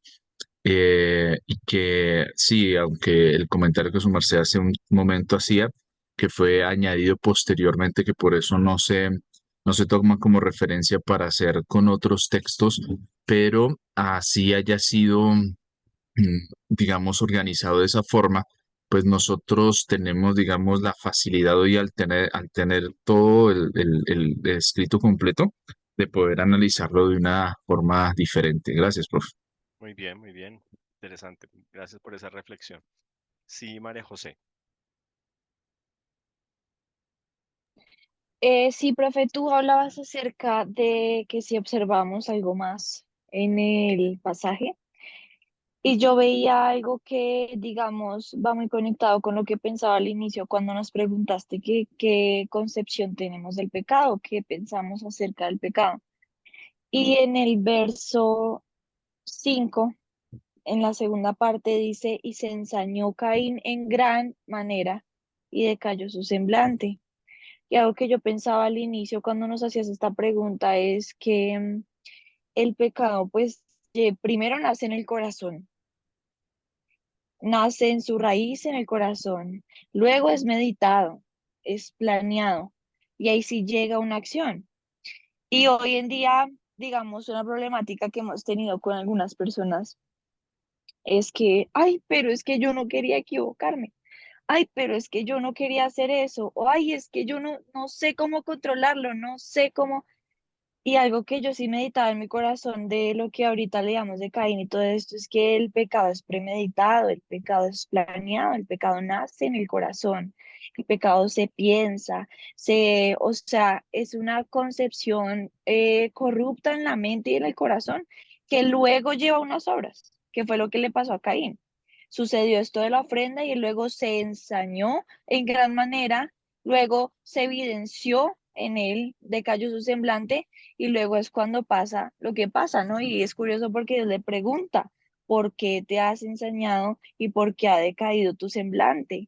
Y que sí, aunque el comentario que su merced hace un momento hacía, que fue añadido posteriormente, que por eso no se toma como referencia para hacer con otros textos, pero así haya sido digamos, organizado de esa forma, pues nosotros tenemos, digamos, la facilidad hoy al tener todo el escrito completo, de poder analizarlo de una forma diferente. Gracias, profe. Muy bien, muy bien. Interesante. Gracias por esa reflexión. Sí, María José. Sí, profe, tú hablabas acerca de que si observamos algo más en el pasaje y yo veía algo que, digamos, va muy conectado con lo que pensaba al inicio cuando nos preguntaste qué concepción tenemos del pecado, qué pensamos acerca del pecado. Y en el verso 5, en la segunda parte dice, y se ensañó Caín en gran manera y decayó su semblante. Y algo que yo pensaba al inicio cuando nos hacías esta pregunta es que el pecado, pues, primero nace en el corazón, nace en su raíz en el corazón, luego es meditado, es planeado, y ahí sí llega una acción. Y hoy en día, digamos, una problemática que hemos tenido con algunas personas es que, ay, pero es que yo no quería equivocarme. Ay, pero es que yo no quería hacer eso. O ay, es que yo no sé cómo controlarlo, no sé cómo. Y algo que yo sí meditaba en mi corazón de lo que ahorita leíamos de Caín y todo esto es que el pecado es premeditado, el pecado es planeado, el pecado nace en el corazón, el pecado se piensa, o sea, es una concepción corrupta en la mente y en el corazón que luego lleva unas obras, que fue lo que le pasó a Caín. Sucedió esto de la ofrenda y él luego se ensañó en gran manera, luego se evidenció en él, decayó su semblante y luego es cuando pasa lo que pasa, ¿no? Y es curioso porque Dios le pregunta, ¿por qué te has ensañado y por qué ha decaído tu semblante?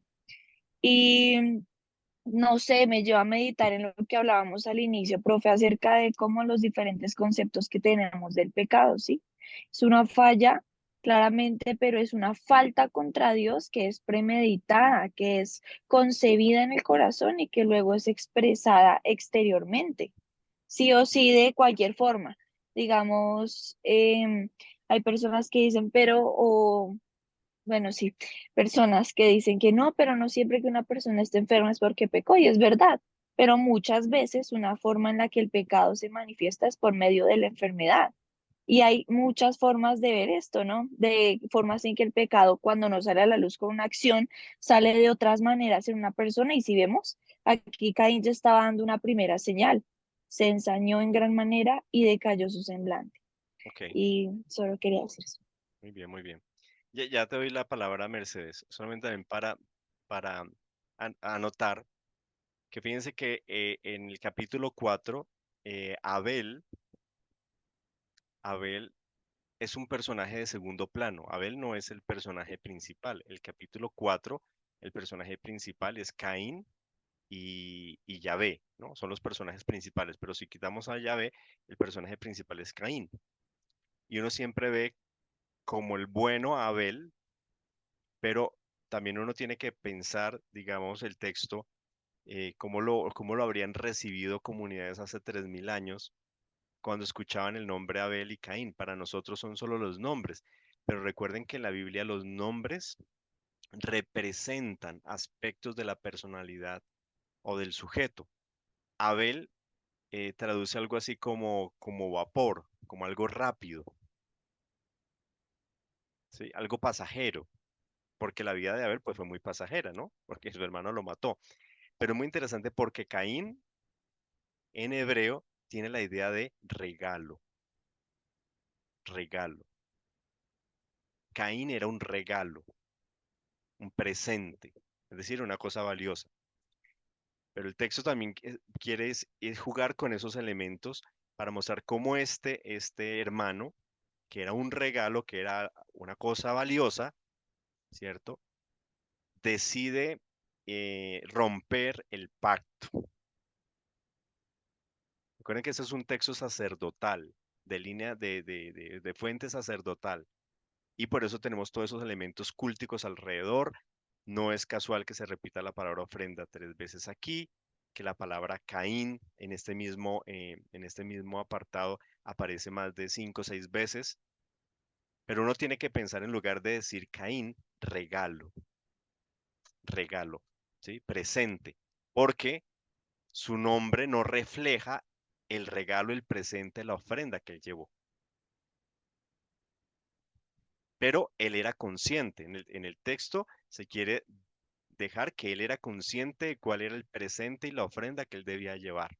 Y no sé, me lleva a meditar en lo que hablábamos al inicio, profe, acerca de cómo los diferentes conceptos que tenemos del pecado, ¿sí? Es una falla, claramente, pero es una falta contra Dios que es premeditada, que es concebida en el corazón y que luego es expresada exteriormente sí o sí de cualquier forma. Digamos, hay personas que dicen, pero, Bueno, sí, personas que dicen que no, pero no siempre que una persona esté enferma es porque pecó, y es verdad, pero muchas veces una forma en la que el pecado se manifiesta es por medio de la enfermedad. Y hay muchas formas de ver esto, ¿no? De formas en que el pecado, cuando no sale a la luz con una acción, sale de otras maneras en una persona. Y si vemos, aquí Caín ya estaba dando una primera señal. Se ensañó en gran manera y decayó su semblante. Ok, Y solo quería decir eso. muy bien, muy bien. Ya te doy la palabra, Mercedes, solamente también para anotar que fíjense que en el capítulo 4, Abel es un personaje de segundo plano. Abel no es el personaje principal. El capítulo 4, el personaje principal es Caín y Yahvé, ¿no? Son los personajes principales, pero si quitamos a Yahvé, el personaje principal es Caín. Y uno siempre ve como el bueno a Abel, pero también uno tiene que pensar, digamos, el texto, cómo lo habrían recibido comunidades hace 3000 años cuando escuchaban el nombre Abel y Caín. Para nosotros son solo los nombres, pero recuerden que en la Biblia los nombres representan aspectos de la personalidad o del sujeto. Abel traduce algo así como vapor, como algo rápido, ¿sí? Algo pasajero, porque la vida de Abel pues fue muy pasajera, ¿no? Porque su hermano lo mató. Pero es muy interesante porque Caín en hebreo tiene la idea de regalo, regalo. Caín era un regalo, un presente, es decir, una cosa valiosa. Pero el texto también quiere es jugar con esos elementos para mostrar cómo este hermano, que era un regalo, que era una cosa valiosa, ¿cierto? Decide romper el pacto. Recuerden que ese es un texto sacerdotal, de línea de fuente sacerdotal. Y por eso tenemos todos esos elementos cúlticos alrededor. No es casual que se repita la palabra ofrenda 3 veces aquí, que la palabra Caín en este mismo apartado aparece más de 5 o 6 veces. Pero uno tiene que pensar en lugar de decir Caín, regalo, regalo, ¿sí? Presente, porque su nombre no refleja el regalo, el presente, la ofrenda que él llevó. Pero él era consciente. En el texto se quiere dejar que él era consciente de cuál era el presente y la ofrenda que él debía llevar.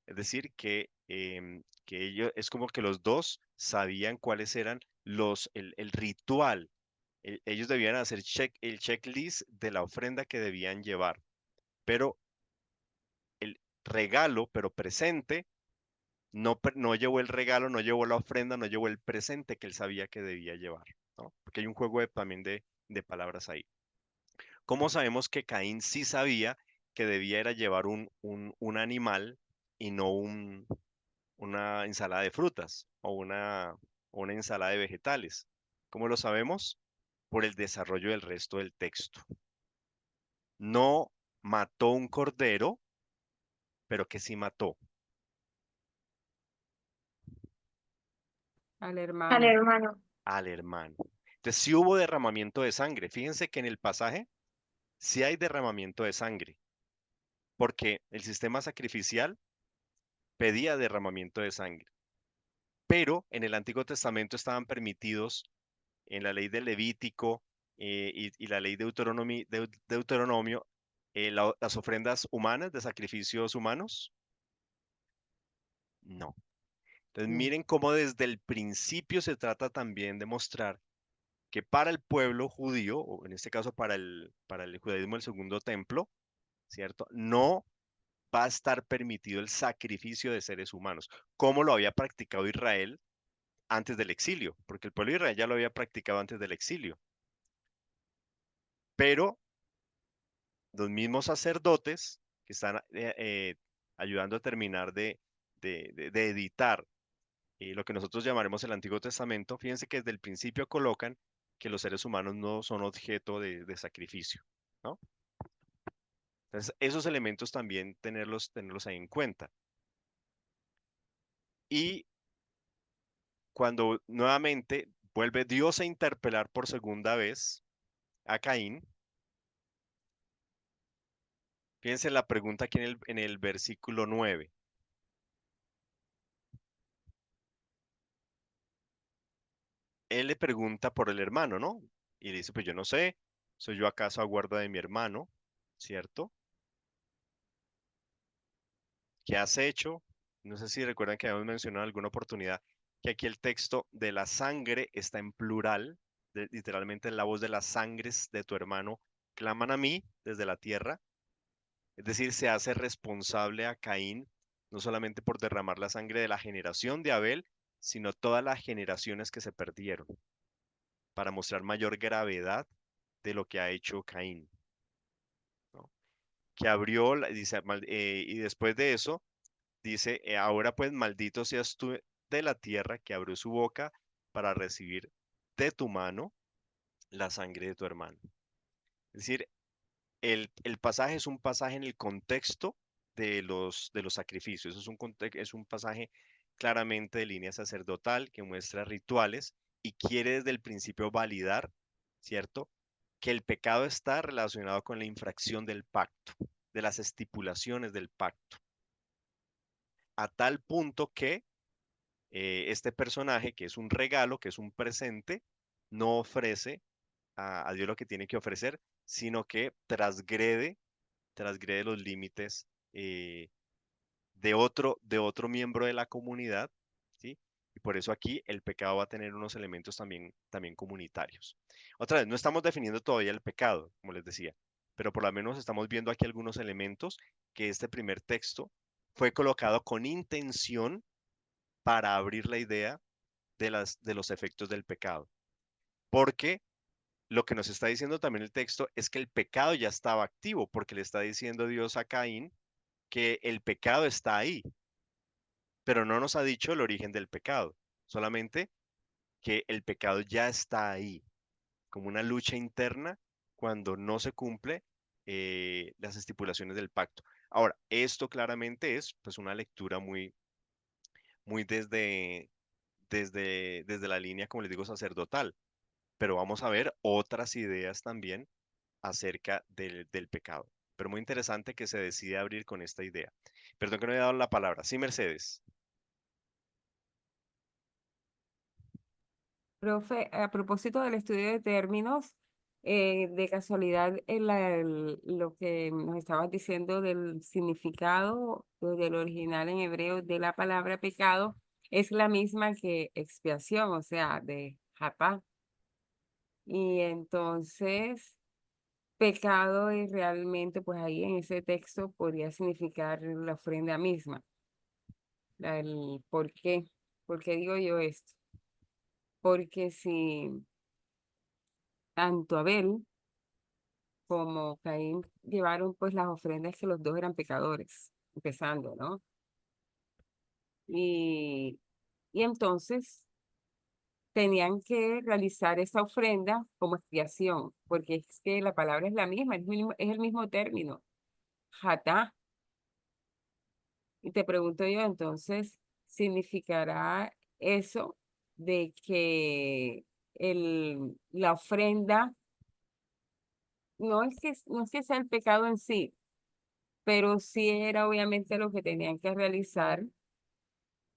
Es decir, que ellos, es como que los dos sabían cuáles eran el ritual. Ellos debían hacer el checklist de la ofrenda que debían llevar. Pero el regalo, pero presente, no llevó el regalo, no llevó la ofrenda, no llevó el presente que él sabía que debía llevar, ¿no? Porque hay un juego también de palabras ahí. ¿Cómo sabemos que Caín sí sabía que debía era llevar un animal y no una ensalada de frutas o una ensalada de vegetales? ¿Cómo lo sabemos? Por el desarrollo del resto del texto. No mató un cordero, pero que sí mató Al al hermano. hermano. al hermano. Entonces sí hubo derramamiento de sangre. Fíjense que en el pasaje sí hay derramamiento de sangre, porque el sistema sacrificial pedía derramamiento de sangre. Pero en el Antiguo Testamento estaban permitidos en la ley del Levítico y la ley Deuteronomio, las ofrendas humanas de sacrificios humanos. No. Entonces No. miren cómo desde el principio se trata también de mostrar que para el pueblo judío, o en este caso para el judaísmo del segundo templo, ¿cierto? No va a estar permitido el sacrificio de seres humanos, como lo había practicado Israel antes del exilio, porque el pueblo de Israel ya lo había practicado antes del exilio. Pero los mismos sacerdotes que están ayudando a terminar de editar lo que nosotros llamaremos el Antiguo Testamento, fíjense que desde el principio colocan que los seres humanos no son objeto de sacrificio, ¿no? Entonces, esos elementos también tenerlos ahí en cuenta. Y cuando nuevamente vuelve Dios a interpelar por segunda vez a Caín. Fíjense la pregunta aquí en el versículo 9. Él le pregunta por el hermano, ¿no? Y le dice, pues yo no sé, ¿soy yo acaso a guarda de mi hermano? ¿Cierto? ¿Qué has hecho? No sé si recuerdan que habíamos mencionado en alguna oportunidad que aquí el texto de la sangre está en plural, literalmente la voz de las sangres de tu hermano claman a mí desde la tierra. Es decir, se hace responsable a Caín no solamente por derramar la sangre de la generación de Abel, sino todas las generaciones que se perdieron, para mostrar mayor gravedad de lo que ha hecho Caín, ¿no? Que abrió, dice, y después de eso, dice, ahora pues maldito seas tú de la tierra que abrió su boca para recibir de tu mano la sangre de tu hermano. Es decir, el pasaje es un pasaje en el contexto de los sacrificios. Es un pasaje claramente de línea sacerdotal que muestra rituales y quiere desde el principio validar, ¿cierto? Que el pecado está relacionado con la infracción del pacto, de las estipulaciones del pacto, a tal punto que este personaje, que es un regalo, que es un presente, no ofrece a Dios lo que tiene que ofrecer, sino que transgrede los límites de otro miembro de la comunidad, ¿sí? Y por eso aquí el pecado va a tener unos elementos también comunitarios. Otra vez, no estamos definiendo todavía el pecado, como les decía, pero por lo menos estamos viendo aquí algunos elementos que este primer texto fue colocado con intención para abrir la idea de los efectos del pecado. Porque lo que nos está diciendo también el texto es que el pecado ya estaba activo, porque le está diciendo Dios a Caín que el pecado está ahí, pero no nos ha dicho el origen del pecado, solamente que el pecado ya está ahí, como una lucha interna cuando no se cumple las estipulaciones del pacto. Ahora, esto claramente es pues una lectura muy desde la línea, como les digo, sacerdotal, pero vamos a ver otras ideas también acerca del pecado. Pero muy interesante que se decide abrir con esta idea. Perdón que no he dado la palabra. Sí, Mercedes. Profe, a propósito del estudio de términos, de casualidad, lo que nos estabas diciendo del significado del original en hebreo de la palabra pecado es la misma que expiación, o sea, de jatá. Y entonces, pecado es realmente, pues ahí en ese texto podría significar la ofrenda misma. ¿Por qué? ¿Por qué digo yo esto? Porque si tanto Abel como Caín llevaron pues las ofrendas que los dos eran pecadores, empezando, ¿no? Y, y entonces tenían que realizar esa ofrenda como expiación, porque es que la palabra es la misma, es el mismo término, jatá. Y te pregunto yo, entonces, ¿significará eso de que la ofrenda no es que sea el pecado en sí, pero sí era obviamente lo que tenían que realizar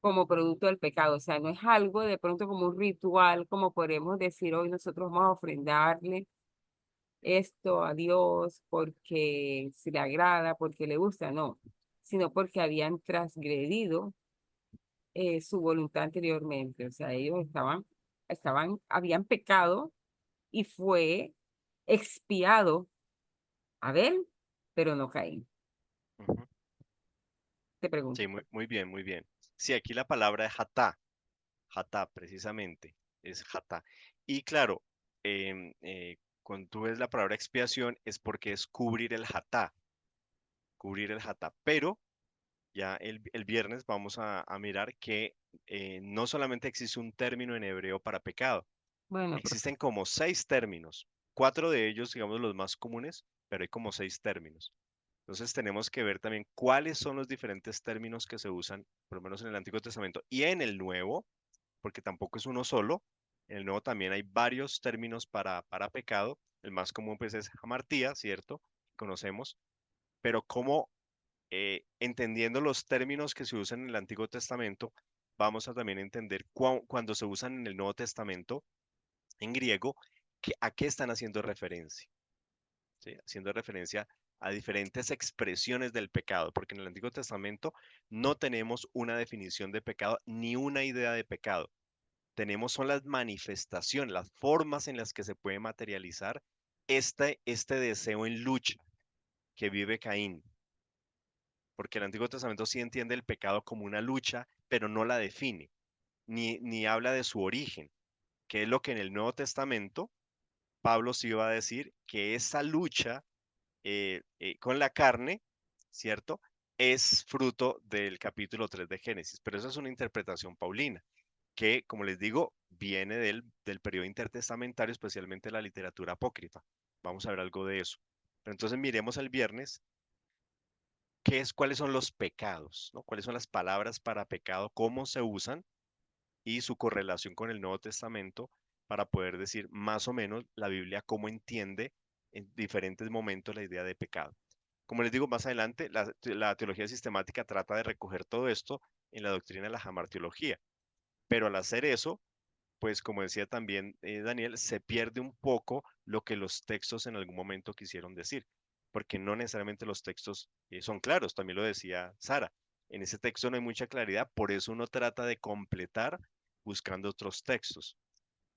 como producto del pecado? O sea, no es algo de pronto como un ritual, como podemos decir hoy nosotros vamos a ofrendarle esto a Dios porque se le agrada, porque le gusta, no, sino porque habían transgredido su voluntad anteriormente. O sea, ellos habían pecado y fue expiado Abel, pero no Caín. Ujú. Te pregunto. Sí, muy bien, muy bien. Sí, aquí la palabra es jatá precisamente, es jatá. Y claro, cuando tú ves la palabra expiación es porque es cubrir el jatá. Pero ya el viernes vamos a mirar que no solamente existe un término en hebreo para pecado, Bueno, existen como 6 términos, 4 de ellos, digamos, los más comunes, pero hay como 6 términos. Entonces tenemos que ver también cuáles son los diferentes términos que se usan, por lo menos en el Antiguo Testamento y en el Nuevo, porque tampoco es uno solo, En el Nuevo también hay varios términos para pecado. El más común pues es hamartía, ¿cierto? Conocemos. Pero como entendiendo los términos que se usan en el Antiguo Testamento, vamos a también entender cuando se usan en el Nuevo Testamento, en griego, a qué están haciendo referencia. ¿Sí? Haciendo referencia a diferentes expresiones del pecado, porque en el Antiguo Testamento no tenemos una definición de pecado ni una idea de pecado. Son las manifestaciones, las formas en las que se puede materializar este deseo en lucha que vive Caín. Porque el Antiguo Testamento sí entiende el pecado como una lucha, pero no la define, ni habla de su origen, que es lo que en el Nuevo Testamento Pablo sí va a decir que esa lucha con la carne, ¿cierto? Es fruto del capítulo 3 de Génesis, pero esa es una interpretación paulina, que, como les digo, viene del periodo intertestamentario, especialmente la literatura apócrifa. Vamos a ver algo de eso. Pero entonces miremos el viernes cuáles son los pecados, ¿no? Cuáles son las palabras para pecado, cómo se usan y su correlación con el Nuevo Testamento para poder decir más o menos la Biblia cómo entiende en diferentes momentos la idea de pecado. Como les digo más adelante, la teología sistemática trata de recoger todo esto en la doctrina de la hamartiología, pero al hacer eso, pues como decía también Daniel, se pierde un poco lo que los textos en algún momento quisieron decir, porque no necesariamente los textos son claros, también lo decía Sara. En ese texto no hay mucha claridad, por eso uno trata de completar buscando otros textos,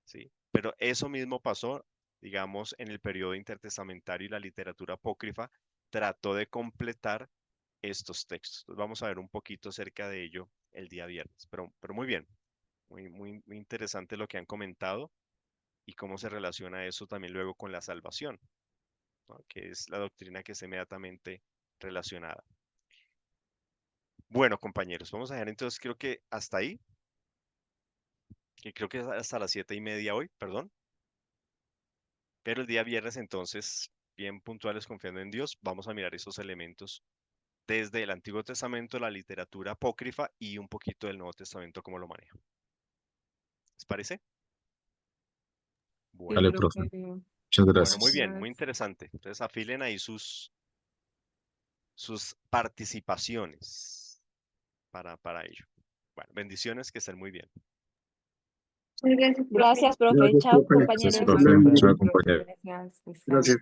¿sí? Pero eso mismo pasó, digamos, en el periodo intertestamentario y la literatura apócrifa trató de completar estos textos. Entonces vamos a ver un poquito acerca de ello el día viernes, pero muy bien. Muy interesante lo que han comentado y cómo se relaciona eso también luego con la salvación, ¿no? Que es la doctrina que es inmediatamente relacionada. Bueno, compañeros, vamos a dejar entonces creo que hasta ahí, que creo que es hasta las 7:30 hoy, perdón. Pero el día viernes entonces, bien puntuales, confiando en Dios, vamos a mirar esos elementos desde el Antiguo Testamento, la literatura apócrifa y un poquito del Nuevo Testamento, cómo lo maneja. ¿Les parece? Sí, Bueno, Dale, profe. profe. Muchas bueno, muy gracias. bien, muy interesante. Entonces afilen ahí sus participaciones para ello. Bueno, bendiciones, que estén muy bien. Muchas gracias, profe. Gracias, profe. Gracias, Chao, profe. Gracias, compañeros. profe. Chao, Profe, compañero. gracias. Gracias.